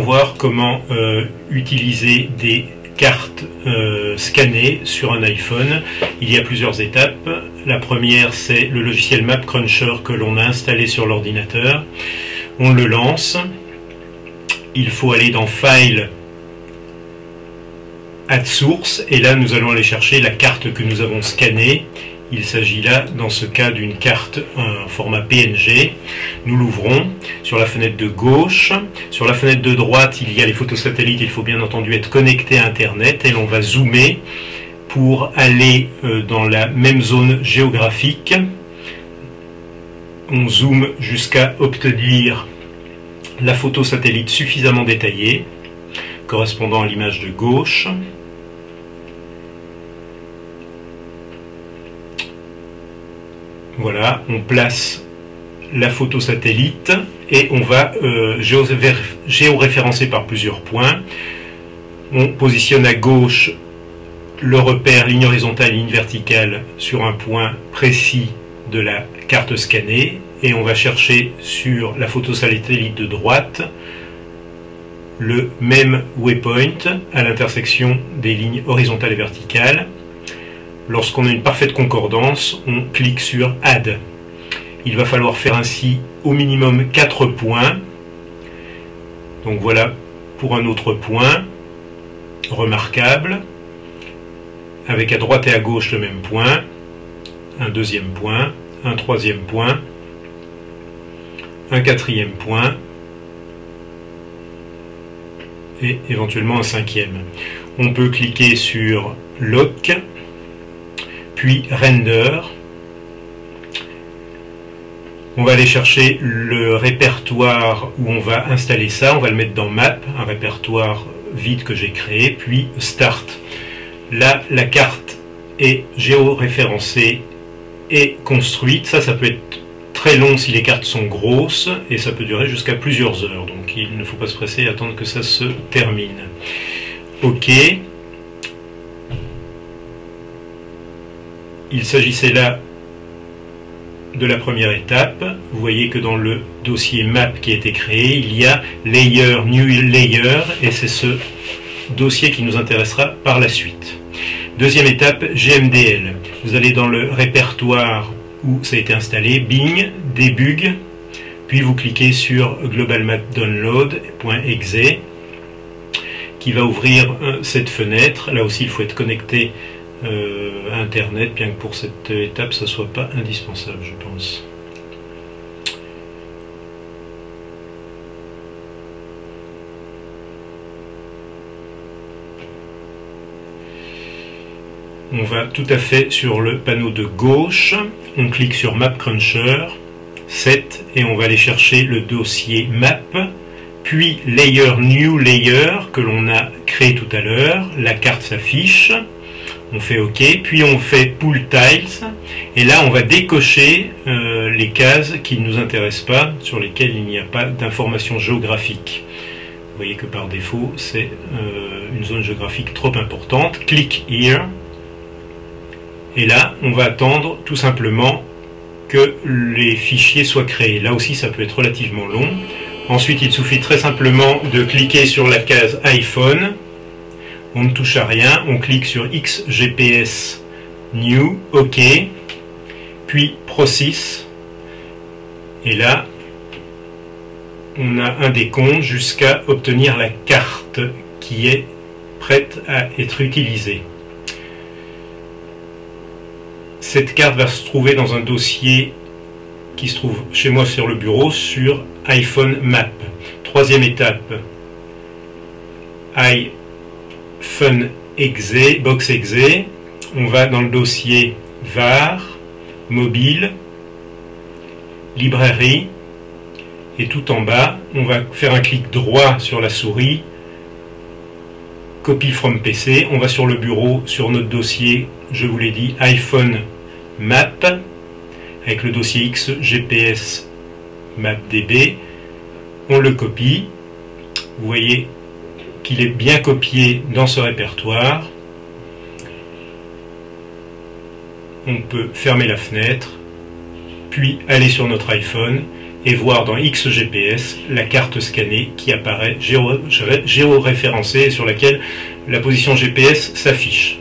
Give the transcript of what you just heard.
voir comment utiliser des cartes scannées sur un iPhone. Il y a plusieurs étapes. La première, c'est le logiciel Map Cruncher que l'on a installé sur l'ordinateur. On le lance. Il faut aller dans File, Add Source, et là nous allons aller chercher la carte que nous avons scannée. Il s'agit là, dans ce cas, d'une carte en format PNG. Nous l'ouvrons sur la fenêtre de gauche. Sur la fenêtre de droite, il y a les photos satellites. Il faut bien entendu être connecté à Internet. Et l'on va zoomer pour aller dans la même zone géographique. On zoome jusqu'à obtenir la photo satellite suffisamment détaillée, correspondant à l'image de gauche. Voilà, on place la photo satellite et on va géoréférencer par plusieurs points. On positionne à gauche le repère ligne horizontale, ligne verticale sur un point précis de la carte scannée et on va chercher sur la photo satellite de droite le même waypoint à l'intersection des lignes horizontales et verticales. Lorsqu'on a une parfaite concordance, on clique sur Add. Il va falloir faire ainsi au minimum 4 points. Donc voilà pour un autre point remarquable, avec à droite et à gauche le même point, un deuxième point, un troisième point, un quatrième point et éventuellement un cinquième. On peut cliquer sur Lock, puis Render. On va aller chercher le répertoire où on va installer ça. On va le mettre dans Map, un répertoire vide que j'ai créé, puis Start. Là, la carte est géoréférencée et construite. Ça peut être très long si les cartes sont grosses et ça peut durer jusqu'à plusieurs heures. Donc il ne faut pas se presser et attendre que ça se termine. OK. Il s'agissait là de la première étape. Vous voyez que dans le dossier Map qui a été créé, il y a Layer, New Layer, et c'est ce dossier qui nous intéressera par la suite. Deuxième étape, GMDL. Vous allez dans le répertoire où ça a été installé, Bing, Debug, puis vous cliquez sur Global Map Download.exe qui va ouvrir cette fenêtre. Là aussi, il faut être connecté à Internet, bien que pour cette étape ça ne soit pas indispensable, je pense. On va tout à fait sur le panneau de gauche, on clique sur Map Cruncher, Set, et on va aller chercher le dossier Map, puis Layer, New Layer que l'on a créé tout à l'heure. La carte s'affiche. On fait OK, puis on fait Pool Tiles, et là on va décocher les cases qui ne nous intéressent pas, sur lesquelles il n'y a pas d'information géographique. Vous voyez que par défaut c'est une zone géographique trop importante. Click Here, et là on va attendre tout simplement que les fichiers soient créés. Là aussi ça peut être relativement long. Ensuite il suffit très simplement de cliquer sur la case iPhone. On ne touche à rien, on clique sur XGPS New, OK, puis Process, et là on a un décompte jusqu'à obtenir la carte qui est prête à être utilisée. Cette carte va se trouver dans un dossier qui se trouve chez moi sur le bureau sur iPhone Map. Troisième étape, Box exe, on va dans le dossier var, mobile, librairie, et tout en bas, on va faire un clic droit sur la souris, copy from PC, on va sur le bureau, sur notre dossier, je vous l'ai dit, iPhone Map, avec le dossier XGPS MapDB, on le copie, vous voyez qu'il est bien copié dans ce répertoire. On peut fermer la fenêtre, puis aller sur notre iPhone et voir dans XGPS la carte scannée qui apparaît géoréférencée et sur laquelle la position GPS s'affiche.